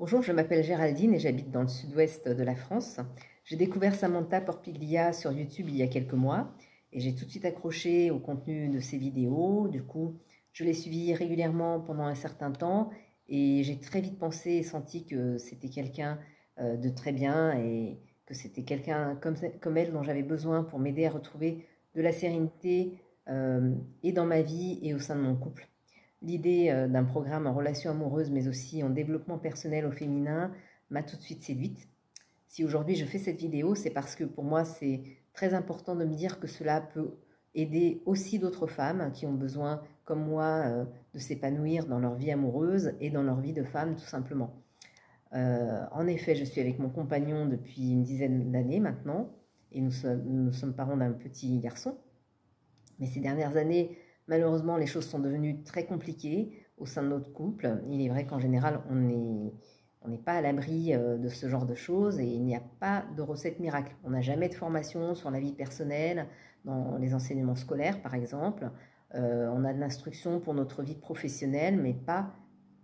Bonjour, je m'appelle Géraldine et j'habite dans le sud-ouest de la France. J'ai découvert Samantha Porpiglia sur YouTube il y a quelques mois et j'ai tout de suite accroché au contenu de ses vidéos. Du coup, je l'ai suivie régulièrement pendant un certain temps et j'ai très vite pensé et senti que c'était quelqu'un de très bien et que c'était quelqu'un comme elle dont j'avais besoin pour m'aider à retrouver de la sérénité et dans ma vie et au sein de mon couple. L'idée d'un programme en relation amoureuse, mais aussi en développement personnel au féminin, m'a tout de suite séduite. Si aujourd'hui je fais cette vidéo, c'est parce que pour moi, c'est très important de me dire que cela peut aider aussi d'autres femmes qui ont besoin, comme moi, de s'épanouir dans leur vie amoureuse et dans leur vie de femme, tout simplement. En effet, je suis avec mon compagnon depuis une dizaine d'années maintenant, et nous sommes parents d'un petit garçon. Mais ces dernières années, malheureusement, les choses sont devenues très compliquées au sein de notre couple. Il est vrai qu'en général, on n'est pas à l'abri de ce genre de choses et il n'y a pas de recette miracle. On n'a jamais de formation sur la vie personnelle, dans les enseignements scolaires par exemple. On a de l'instruction pour notre vie professionnelle, mais pas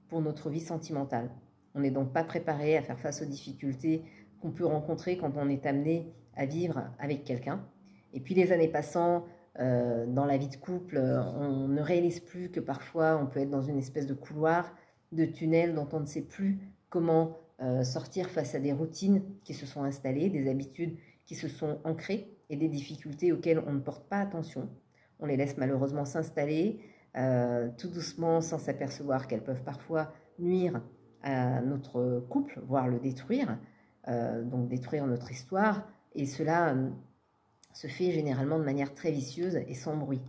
pour notre vie sentimentale. On n'est donc pas préparé à faire face aux difficultés qu'on peut rencontrer quand on est amené à vivre avec quelqu'un. Et puis les années passant, dans la vie de couple, on ne réalise plus que parfois on peut être dans une espèce de couloir, de tunnel dont on ne sait plus comment sortir face à des routines qui se sont installées, des habitudes qui se sont ancrées et des difficultés auxquelles on ne porte pas attention. On les laisse malheureusement s'installer tout doucement sans s'apercevoir qu'elles peuvent parfois nuire à notre couple, voire le détruire, donc détruire notre histoire, et cela se fait généralement de manière très vicieuse et sans bruit.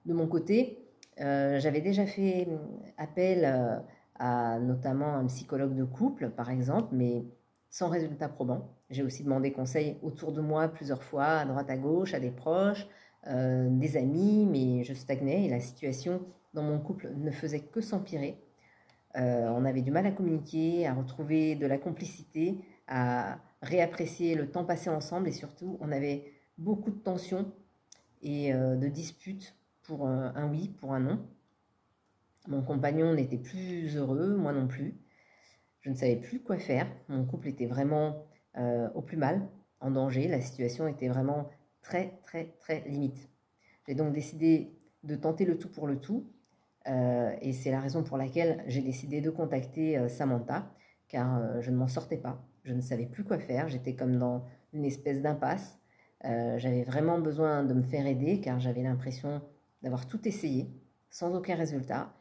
De mon côté, j'avais déjà fait appel à notamment un psychologue de couple, par exemple, mais sans résultat probant. J'ai aussi demandé conseil autour de moi plusieurs fois, à droite à gauche, à des proches, des amis, mais je stagnais et la situation dans mon couple ne faisait que s'empirer. On avait du mal à communiquer, à retrouver de la complicité, à réapprécier le temps passé ensemble et surtout, on avait beaucoup de tensions et de disputes pour un oui, pour un non. Mon compagnon n'était plus heureux, moi non plus. Je ne savais plus quoi faire. Mon couple était vraiment au plus mal, en danger. La situation était vraiment très, très, très limite. J'ai donc décidé de tenter le tout pour le tout. Et c'est la raison pour laquelle j'ai décidé de contacter Samantha, car je ne m'en sortais pas. Je ne savais plus quoi faire. J'étais comme dans une espèce d'impasse. J'avais vraiment besoin de me faire aider, car j'avais l'impression d'avoir tout essayé, sans aucun résultat,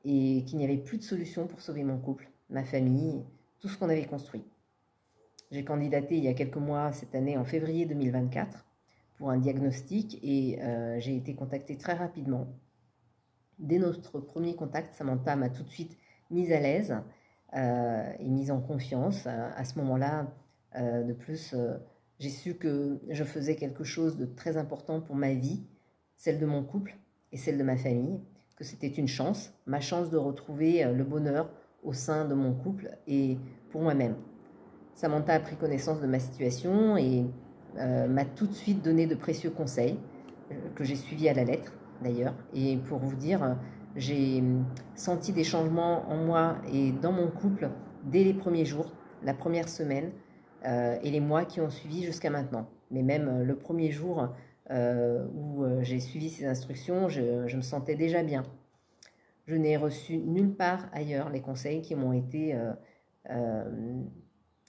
et qu'il n'y avait plus de solution pour sauver mon couple, ma famille, tout ce qu'on avait construit. J'ai candidaté il y a quelques mois, cette année, en février 2024, pour un diagnostic, et j'ai été contactée très rapidement. Dès notre premier contact, Samantha m'a tout de suite mise à l'aise et mise en confiance. À ce moment-là, de plus, j'ai su que je faisais quelque chose de très important pour ma vie, celle de mon couple et celle de ma famille, que c'était une chance, ma chance de retrouver le bonheur au sein de mon couple et pour moi-même. Samantha a pris connaissance de ma situation et m'a tout de suite donné de précieux conseils que j'ai suivis à la lettre d'ailleurs. Et pour vous dire, j'ai senti des changements en moi et dans mon couple dès les premiers jours, la première semaine et les mois qui ont suivi jusqu'à maintenant. Mais même le premier jour où j'ai suivi ces instructions, je me sentais déjà bien. Je n'ai reçu nulle part ailleurs les conseils qui m'ont été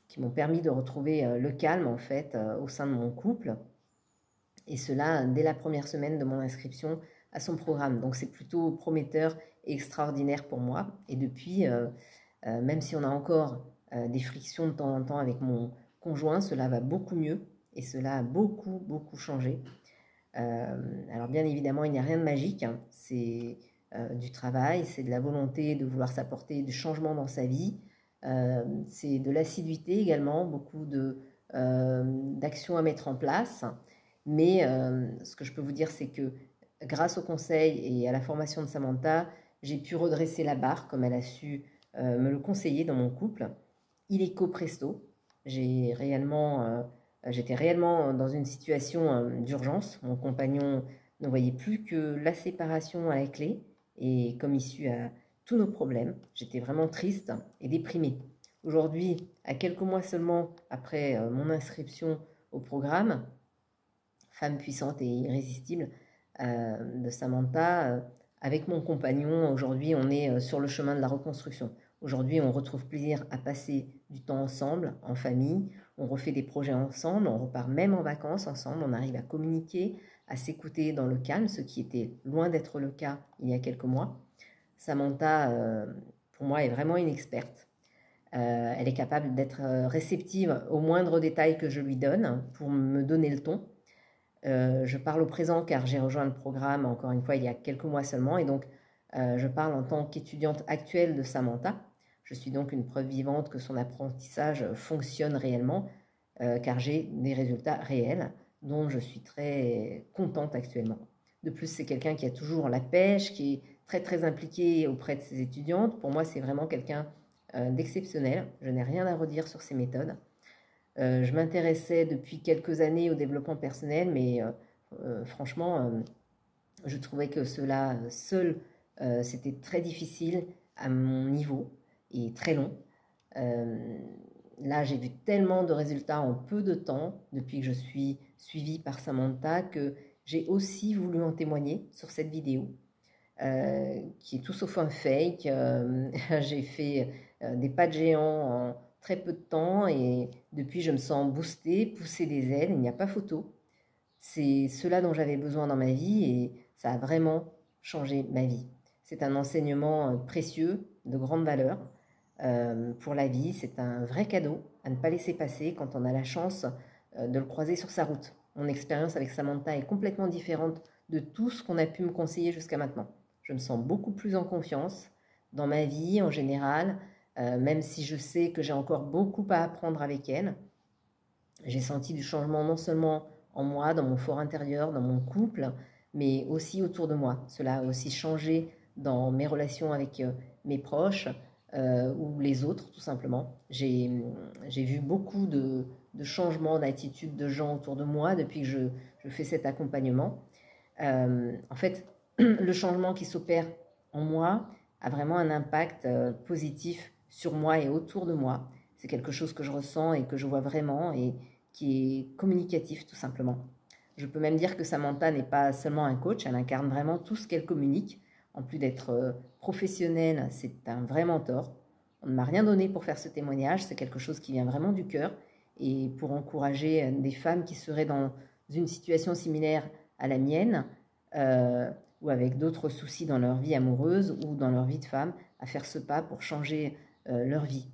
qui m'ont permis de retrouver le calme en fait au sein de mon couple, et cela dès la première semaine de mon inscription à son programme. Donc c'est plutôt prometteur et extraordinaire pour moi. Et depuis, même si on a encore des frictions de temps en temps avec mon conjoint, cela va beaucoup mieux et cela a beaucoup, beaucoup changé. Alors bien évidemment, il n'y a rien de magique, hein. C'est du travail, c'est de la volonté de vouloir s'apporter du changement dans sa vie, c'est de l'assiduité également, beaucoup d'actions à mettre en place. Mais ce que je peux vous dire, c'est que grâce au conseil et à la formation de Samantha, j'ai pu redresser la barre comme elle a su me le conseiller dans mon couple. Illico presto, j'étais réellement dans une situation d'urgence. Mon compagnon ne voyait plus que la séparation à la clé et comme issue à tous nos problèmes. J'étais vraiment triste et déprimée. Aujourd'hui, à quelques mois seulement après mon inscription au programme Femme puissante et irrésistible de Samantha, avec mon compagnon, aujourd'hui on est sur le chemin de la reconstruction. Aujourd'hui on retrouve plaisir à passer du temps ensemble, en famille, on refait des projets ensemble, on repart même en vacances ensemble, on arrive à communiquer, à s'écouter dans le calme, ce qui était loin d'être le cas il y a quelques mois. Samantha, pour moi, est vraiment une experte. Elle est capable d'être réceptive aux moindres détails que je lui donne pour me donner le ton. Je parle au présent car j'ai rejoint le programme, encore une fois, il y a quelques mois seulement, et donc je parle en tant qu'étudiante actuelle de Samantha. Je suis donc une preuve vivante que son apprentissage fonctionne réellement, car j'ai des résultats réels dont je suis très contente actuellement. De plus, c'est quelqu'un qui a toujours la pêche, qui est très très impliqué auprès de ses étudiantes. Pour moi, c'est vraiment quelqu'un d'exceptionnel. Je n'ai rien à redire sur ses méthodes. Je m'intéressais depuis quelques années au développement personnel, mais franchement, je trouvais que cela seul, c'était très difficile à mon niveau et très long. Là, j'ai vu tellement de résultats en peu de temps depuis que je suis suivie par Samantha que j'ai aussi voulu en témoigner sur cette vidéo. Qui est tout sauf un fake. J'ai fait des pas de géant en très peu de temps et depuis je me sens boostée, pousser des ailes, il n'y a pas photo. C'est cela dont j'avais besoin dans ma vie et ça a vraiment changé ma vie. C'est un enseignement précieux, de grande valeur pour la vie. C'est un vrai cadeau à ne pas laisser passer quand on a la chance de le croiser sur sa route. Mon expérience avec Samantha est complètement différente de tout ce qu'on a pu me conseiller jusqu'à maintenant. Je me sens beaucoup plus en confiance dans ma vie en général, même si je sais que j'ai encore beaucoup à apprendre avec elle. J'ai senti du changement non seulement en moi, dans mon fort intérieur, dans mon couple, mais aussi autour de moi. Cela a aussi changé dans mes relations avec mes proches ou les autres, tout simplement. J'ai vu beaucoup de changements d'attitude de gens autour de moi depuis que je fais cet accompagnement. En fait, le changement qui s'opère en moi a vraiment un impact positif sur moi et autour de moi. C'est quelque chose que je ressens et que je vois vraiment et qui est communicatif tout simplement. Je peux même dire que Samantha n'est pas seulement un coach, elle incarne vraiment tout ce qu'elle communique. En plus d'être professionnelle, c'est un vrai mentor. On ne m'a rien donné pour faire ce témoignage, c'est quelque chose qui vient vraiment du cœur et pour encourager des femmes qui seraient dans une situation similaire à la mienne, ou avec d'autres soucis dans leur vie amoureuse ou dans leur vie de femme, à faire ce pas pour changer leur vie.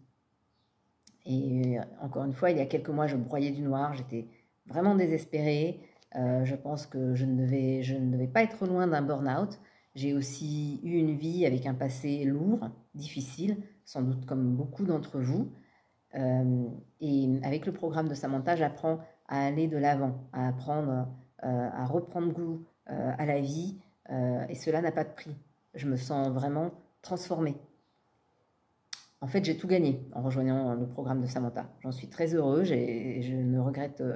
Et encore une fois, il y a quelques mois, je broyais du noir, j'étais vraiment désespérée. Je pense que je ne devais pas être loin d'un burn-out. J'ai aussi eu une vie avec un passé lourd, difficile, sans doute comme beaucoup d'entre vous. Et avec le programme de Samantha, j'apprends à aller de l'avant, à apprendre à reprendre goût à la vie, et cela n'a pas de prix. Je me sens vraiment transformée. En fait, j'ai tout gagné en rejoignant le programme de Samantha. J'en suis très heureuse et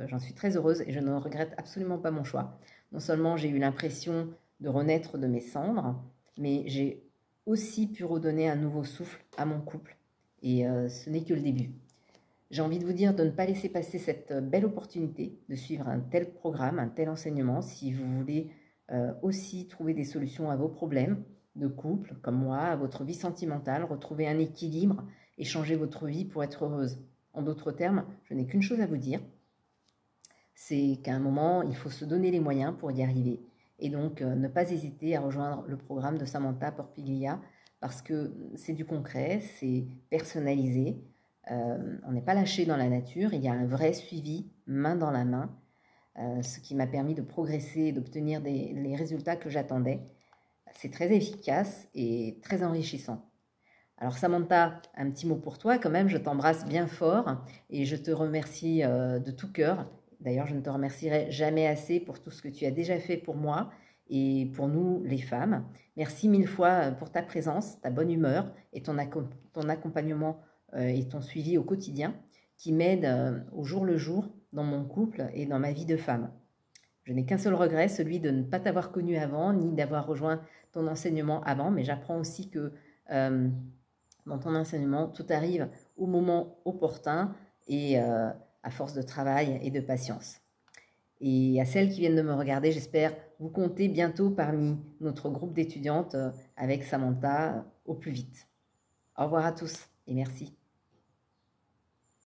j'en suis très heureuse et je ne regrette absolument pas mon choix. Non seulement j'ai eu l'impression de renaître de mes cendres, mais j'ai aussi pu redonner un nouveau souffle à mon couple. Et ce n'est que le début. J'ai envie de vous dire de ne pas laisser passer cette belle opportunité de suivre un tel programme, un tel enseignement, si vous voulez aussi trouver des solutions à vos problèmes de couple, comme moi, à votre vie sentimentale, retrouver un équilibre et changer votre vie pour être heureuse. En d'autres termes, je n'ai qu'une chose à vous dire, c'est qu'à un moment, il faut se donner les moyens pour y arriver. Et donc, ne pas hésiter à rejoindre le programme de Samantha Porpiglia, parce que c'est du concret, c'est personnalisé, on n'est pas lâché dans la nature, il y a un vrai suivi main dans la main, ce qui m'a permis de progresser et d'obtenir les résultats que j'attendais. C'est très efficace et très enrichissant. Alors Samantha, un petit mot pour toi quand même, je t'embrasse bien fort et je te remercie de tout cœur. D'ailleurs, je ne te remercierai jamais assez pour tout ce que tu as déjà fait pour moi et pour nous les femmes. Merci mille fois pour ta présence, ta bonne humeur et ton accompagnement et ton suivi au quotidien qui m'aide au jour le jour dans mon couple et dans ma vie de femme. Je n'ai qu'un seul regret, celui de ne pas t'avoir connu avant, ni d'avoir rejoint ton enseignement avant, mais j'apprends aussi que dans ton enseignement, tout arrive au moment opportun et à force de travail et de patience. Et à celles qui viennent de me regarder, j'espère vous compter bientôt parmi notre groupe d'étudiantes avec Samantha au plus vite. Au revoir à tous et merci.